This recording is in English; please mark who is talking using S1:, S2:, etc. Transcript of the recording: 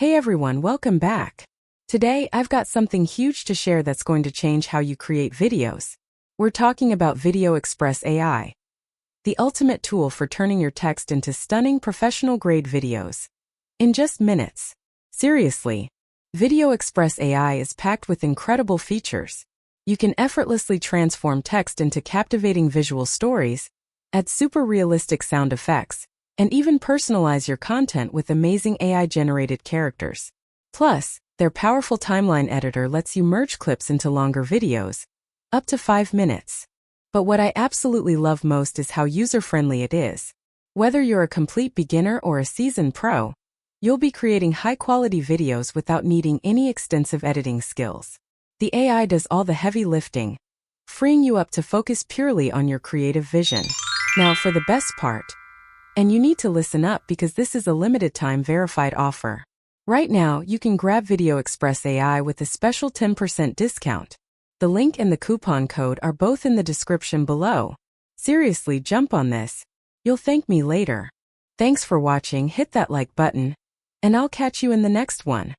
S1: Hey everyone, welcome back. Today, I've got something huge to share that's going to change how you create videos. We're talking about videoexpress.ai, the ultimate tool for turning your text into stunning professional-grade videos. In just minutes. Seriously, videoexpress.ai is packed with incredible features. You can effortlessly transform text into captivating visual stories, add super realistic sound effects, and even personalize your content with amazing AI-generated characters. Plus, their powerful timeline editor lets you merge clips into longer videos, up to 5 minutes. But what I absolutely love most is how user-friendly it is. Whether you're a complete beginner or a seasoned pro, you'll be creating high-quality videos without needing any extensive editing skills. The AI does all the heavy lifting, freeing you up to focus purely on your creative vision. Now for the best part. And you need to listen up because this is a limited-time verified offer. Right now, you can grab videoexpress.ai with a special 10% discount. The link and the coupon code are both in the description below. Seriously, jump on this. You'll thank me later. Thanks for watching, hit that like button, and I'll catch you in the next one.